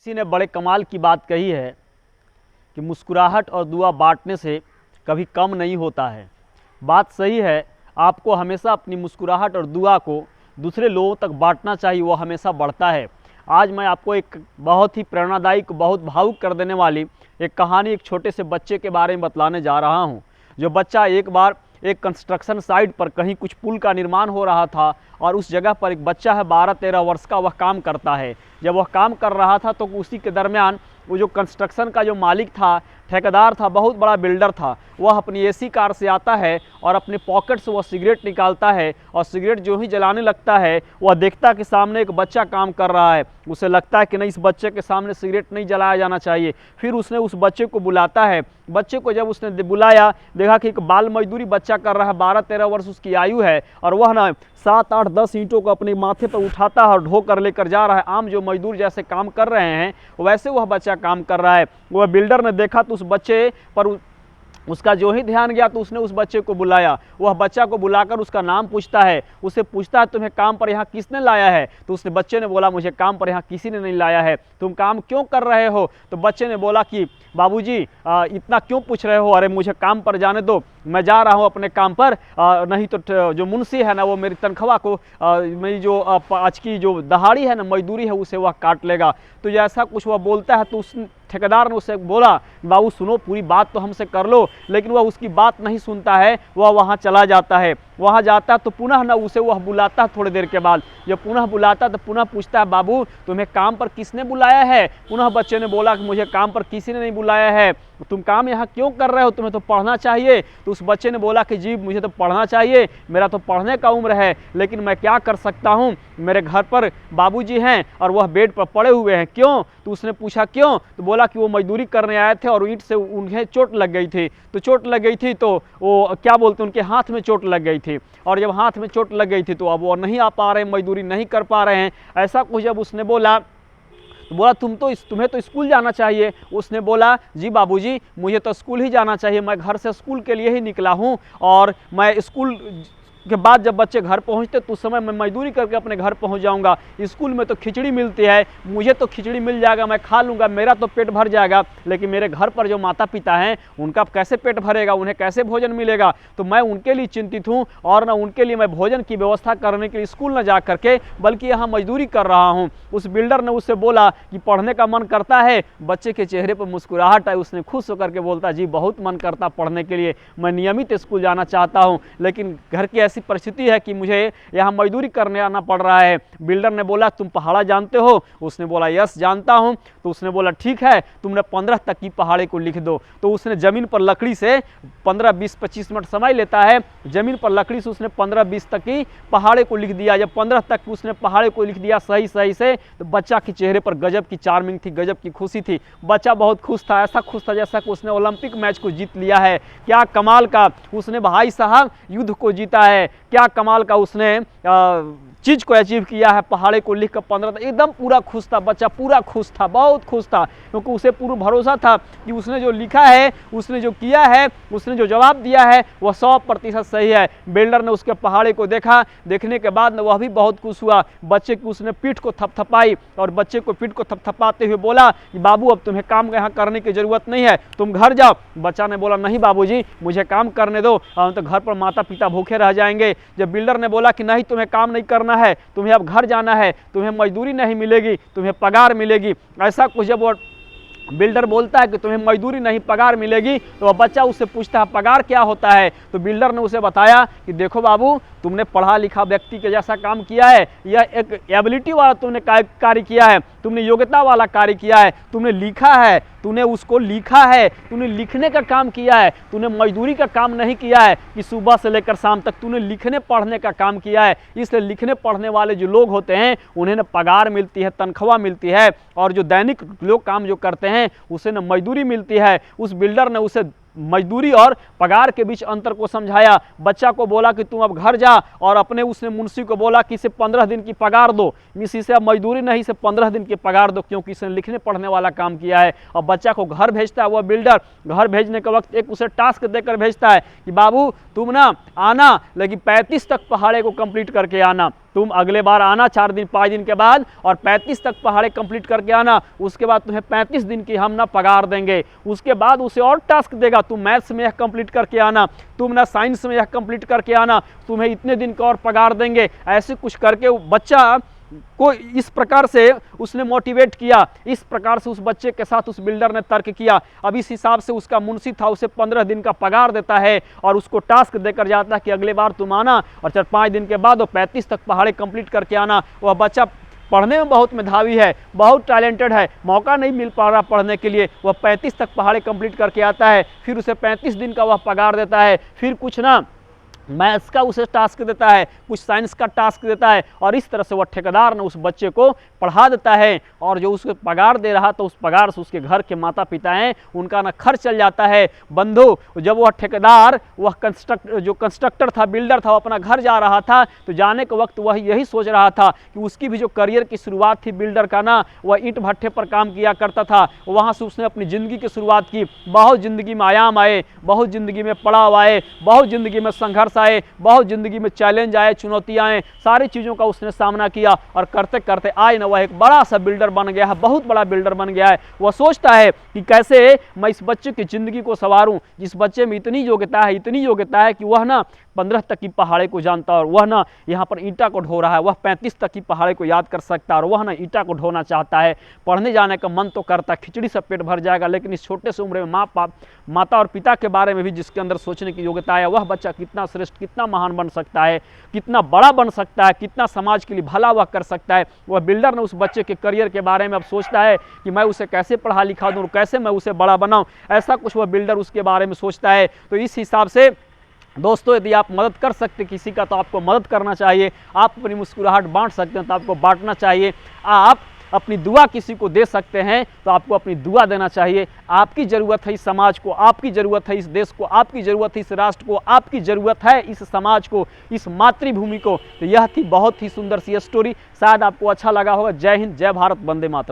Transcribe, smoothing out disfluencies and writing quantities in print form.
किसी ने बड़े कमाल की बात कही है कि मुस्कुराहट और दुआ बांटने से कभी कम नहीं होता है। बात सही है, आपको हमेशा अपनी मुस्कुराहट और दुआ को दूसरे लोगों तक बांटना चाहिए, वो हमेशा बढ़ता है। आज मैं आपको एक बहुत ही प्रेरणादायी, बहुत भावुक कर देने वाली एक कहानी एक छोटे से बच्चे के बारे में बतलाने जा रहा हूँ। जो बच्चा एक बार एक कंस्ट्रक्शन साइट पर कहीं कुछ पुल का निर्माण हो रहा था और उस जगह पर एक बच्चा है 12-13 वर्ष का, वह काम करता है। जब वह काम कर रहा था तो उसी के दरमियान वो जो कंस्ट्रक्शन का जो मालिक था, ठेकेदार था, बहुत बड़ा बिल्डर था, वह अपनी एसी कार से आता है और अपने पॉकेट से वह सिगरेट निकालता है और सिगरेट जो ही जलाने लगता है, वह देखता कि सामने एक बच्चा काम कर रहा है। उसे लगता है कि नहीं, इस बच्चे के सामने सिगरेट नहीं जलाया जाना चाहिए। फिर उसने उस बच्चे को बुलाता है। बच्चे को जब उसने बुलाया, देखा कि एक बाल मजदूरी बच्चा कर रहा है, 12-13 वर्ष उसकी आयु है और वह ना 7-8-10 ईंटों को अपने माथे पर उठाता है और ढो कर लेकर जा रहा है। आम जो मजदूर जैसे काम कर रहे हैं वैसे वह बच्चा काम कर रहा है। वह बिल्डर ने देखा तो उस बच्चे पर उसका जो ही ध्यान गया तो उसने उस बच्चे को बुलाया। वह बच्चा को बुलाकर उसका नाम पूछता है, उससे पूछता है तुम्हें काम पर यहाँ किसने लाया है? तो उसने बच्चे ने बोला मुझे काम पर यहाँ किसी ने नहीं लाया है। तुम काम क्यों कर रहे हो? तो बच्चे ने बोला कि बाबूजी इतना क्यों पूछ रहे हो? अरे मुझे काम पर जाने दो, मैं जा रहा हूँ अपने काम पर, नहीं तो जो मुंशी है ना वो मेरी तनख्वाह को, मेरी जो आज की जो दहाड़ी है ना, मजदूरी है, उसे वह काट लेगा। तो जैसा कुछ वह बोलता है तो उस ठेकेदार ने उसे बोला बाबू सुनो, पूरी बात तो हमसे कर लो। लेकिन वह उसकी बात नहीं सुनता है, वह वहाँ चला जाता है। वहाँ जाता है तो पुनः ना उसे वह बुलाता है। थोड़ी देर के बाद जब पुनः बुलाता है तो पुनः पूछता है बाबू तुम्हें काम पर किसने बुलाया है? पुनः बच्चे ने बोला कि मुझे काम पर किसी ने नहीं बुलाया है। तुम काम यहाँ क्यों कर रहे हो? तुम्हें तो पढ़ना चाहिए। तो उस बच्चे ने बोला कि जी मुझे तो पढ़ना चाहिए, मेरा तो पढ़ने का उम्र है, लेकिन मैं क्या कर सकता हूँ, मेरे घर पर बाबूजी हैं और वह बेड पर पड़े हुए हैं। क्यों? तो उसने पूछा क्यों? तो बोला कि वो मजदूरी करने आए थे और ईंट से उन्हें चोट लग गई थी। तो चोट लग गई थी तो वो क्या बोलते, उनके हाथ में चोट लग गई थी और जब हाथ में चोट लग गई थी तो अब वो नहीं आ पा रहे हैं, मजदूरी नहीं कर पा रहे हैं। ऐसा कुछ जब उसने बोला तो बोला तुम्हें तो स्कूल जाना चाहिए। उसने बोला जी बाबूजी मुझे तो स्कूल ही जाना चाहिए, मैं घर से स्कूल के लिए ही निकला हूँ और मैं स्कूल के बाद जब बच्चे घर पहुंचते तो उस समय मैं मजदूरी करके अपने घर पहुंच जाऊंगा। स्कूल में तो खिचड़ी मिलती है, मुझे तो खिचड़ी मिल जाएगा, मैं खा लूँगा, मेरा तो पेट भर जाएगा, लेकिन मेरे घर पर जो माता पिता हैं उनका कैसे पेट भरेगा, उन्हें कैसे भोजन मिलेगा? तो मैं उनके लिए चिंतित हूँ और ना उनके लिए मैं भोजन की व्यवस्था करने के लिए स्कूल न जा करके बल्कि यहाँ मजदूरी कर रहा हूँ। उस बिल्डर ने उससे बोला कि पढ़ने का मन करता है? बच्चे के चेहरे पर मुस्कुराहट आई, उसने खुश होकर के बोलता जी बहुत मन करता पढ़ने के लिए, मैं नियमित स्कूल जाना चाहता हूँ, लेकिन घर की ऐसी परिस्थिति है कि मुझे यहाँ मजदूरी करने आना पड़ रहा है। बिल्डर ने बोला तुम पहाड़ा जानते हो? उसने बोला यस जानता हूँ। तो उसने बोला ठीक है तुमने 15 तक की पहाड़े को लिख दो। तो उसने जमीन पर लकड़ी से 15-20-25 मिनट समय लेता है, जमीन पर लकड़ी से उसने 15-20 तक की पहाड़े को लिख दिया। जब 15 तक उसने पहाड़े को लिख दिया सही से, तो बच्चा के चेहरे पर गजब की चार्मिंग थी, गजब की खुशी थी। बच्चा बहुत खुश था, ऐसा खुश था जैसा कि उसने ओलंपिक मैच को जीत लिया है। क्या कमाल का उसने भाई साहब युद्ध को जीता है, क्या कमाल का उसने चीज़ को अचीव किया है। पहाड़े को लिख कर 15 तक एकदम पूरा खुश था, बच्चा पूरा खुश था, बहुत खुश था, क्योंकि उसे पूरा भरोसा था कि उसने जो लिखा है, उसने जो किया है, उसने जो जवाब दिया है वह 100% सही है। बिल्डर ने उसके पहाड़े को देखा, देखने के बाद वह भी बहुत खुश हुआ। बच्चे की उसने पीठ को थपथपाई और बच्चे को पीठ को थपथपाते हुए बोला कि बाबू अब तुम्हें काम यहाँ करने की जरूरत नहीं है, तुम घर जाओ। बच्चा ने बोला नहीं बाबूजी मुझे काम करने दो, तो घर पर माता पिता भूखे रह जाएंगे। जब बिल्डर ने बोला कि नहीं तुम्हें काम नहीं करना है, तुम्हें अब घर जाना है, तुम्हें मजदूरी नहीं मिलेगी, तुम्हें पगार मिलेगी, ऐसा कुछ जब वो बिल्डर बोलता है कि तुम्हें मजदूरी नहीं पगार मिलेगी, तो वह बच्चा उससे पूछता है पगार क्या होता है? तो बिल्डर ने उसे बताया कि देखो बाबू तुमने पढ़ा लिखा व्यक्ति के जैसा काम किया है, यह एक एबिलिटी वाला तुमने कार्य किया है, तुमने योग्यता वाला कार्य किया है, तुमने लिखा है, तूने उसको लिखा है, तूने लिखने का काम किया है, तूने मजदूरी का काम नहीं किया है कि सुबह से लेकर शाम तक, तूने लिखने पढ़ने का काम किया है। इसलिए लिखने पढ़ने वाले जो लोग होते हैं उन्हें न पगार मिलती है, तनख्वाह मिलती है, और जो दैनिक लोग काम जो करते हैं उसे न मजदूरी मिलती है। उस बिल्डर ने उसे मजदूरी और पगार के बीच अंतर को समझाया। बच्चा को बोला कि तुम अब घर जा, और अपने उसने मुंशी को बोला कि इसे 15 दिन की पगार दो, इसे अब मजदूरी नहीं, इसे 15 दिन की पगार दो, क्योंकि इसने लिखने पढ़ने वाला काम किया है। और बच्चा को घर भेजता है वह बिल्डर। घर भेजने के वक्त एक उसे टास्क देकर भेजता है कि बाबू तुम ना आना, लेकिन 35 तक पहाड़े को कंप्लीट करके आना। तुम अगले बार आना 4 दिन 5 दिन के बाद और 35 तक पहाड़े कंप्लीट करके आना। उसके बाद तुम्हें 35 दिन की हम ना पगार देंगे। उसके बाद उसे और टास्क देगा, तुम मैथ्स में यह कंप्लीट करके आना, तुम ना साइंस में यह कंप्लीट करके आना, तुम्हें इतने दिन का और पगार देंगे। ऐसे कुछ करके बच्चा को इस प्रकार से उसने मोटिवेट किया, इस प्रकार से उस बच्चे के साथ उस बिल्डर ने तर्क किया। अब इस हिसाब से उसका मुंशी था उसे 15 दिन का पगार देता है और उसको टास्क देकर जाता है कि अगले बार तुम आना और 4-5 दिन के बाद वो 35 तक पहाड़े कंप्लीट करके आना। वह बच्चा पढ़ने में बहुत मेधावी है, बहुत टैलेंटेड है, मौका नहीं मिल पा रहा पढ़ने के लिए, वह 35 तक पहाड़े कंप्लीट करके आता है। फिर उसे 35 दिन का वह पगार देता है, फिर कुछ ना मैथ्स का उसे टास्क देता है, कुछ साइंस का टास्क देता है और इस तरह से वह ठेकेदार ने उस बच्चे को पढ़ा देता है। और जो उसको पगार दे रहा तो उस पगार से उसके घर के माता पिता हैं उनका ना खर्च चल जाता है। बंधु, जब वह ठेकेदार वह कंस्ट्रक्टर था, बिल्डर था, वो अपना घर जा रहा था तो जाने के वक्त वह यही सोच रहा था कि उसकी भी जो करियर की शुरुआत थी बिल्डर का ना, वह ईंट भट्ठे पर काम किया करता था। वहाँ से उसने अपनी ज़िंदगी की शुरुआत की। बहुत ज़िंदगी में आयाम आए, बहुत ज़िंदगी में पड़ाव आए, बहुत ज़िंदगी में संघर्ष आए, बहुत ज़िंदगी में चैलेंज आए, चुनौतियाँ आए, सारी चीज़ों का उसने सामना किया और करते करते आज न वह एक बड़ा सा बिल्डर बन गया है, बहुत बड़ा बिल्डर बन गया है। वह सोचता है कि कैसे मैं इस बच्चे की ज़िंदगी को संवारूं, जिस बच्चे में इतनी योग्यता है, इतनी योग्यता है कि वह ना 15 तक की पहाड़े को जानता है और वह ना यहाँ पर ईंटा को ढो रहा है, वह 35 तक की पहाड़े को याद कर सकता है और वह ना ईंटा को ढोना चाहता है। पढ़ने जाने का मन तो करता, खिचड़ी से पेट भर जाएगा, लेकिन इस छोटे से उम्र में माता और पिता के बारे में भी जिसके अंदर सोचने की योग्यता है, वह बच्चा कितना श्रेष्ठ, कितना महान बन सकता है, कितना बड़ा बन सकता है, कितना समाज के लिए भला वह कर सकता है। वह बिल्डर ने उस बच्चे के करियर के बारे में अब सोचता है कि मैं उसे कैसे पढ़ा लिखा दूँ, कैसे मैं उसे बड़ा बनाऊँ, ऐसा कुछ वह बिल्डर उसके बारे में सोचता है। तो इस हिसाब से दोस्तों, यदि आप मदद कर सकते किसी का तो आपको मदद करना चाहिए। आप अपनी मुस्कुराहट बांट सकते हैं तो आपको बांटना चाहिए। आप अपनी दुआ किसी को दे सकते हैं तो आपको अपनी दुआ देना चाहिए। आपकी ज़रूरत है इस समाज को, आपकी ज़रूरत है इस देश को, आपकी ज़रूरत है इस राष्ट्र को, आपकी ज़रूरत है इस समाज को, इस मातृभूमि को। तो यह थी बहुत ही सुंदर सी स्टोरी, शायद आपको अच्छा लगा होगा। जय हिंद, जय भारत, वंदे मातरम।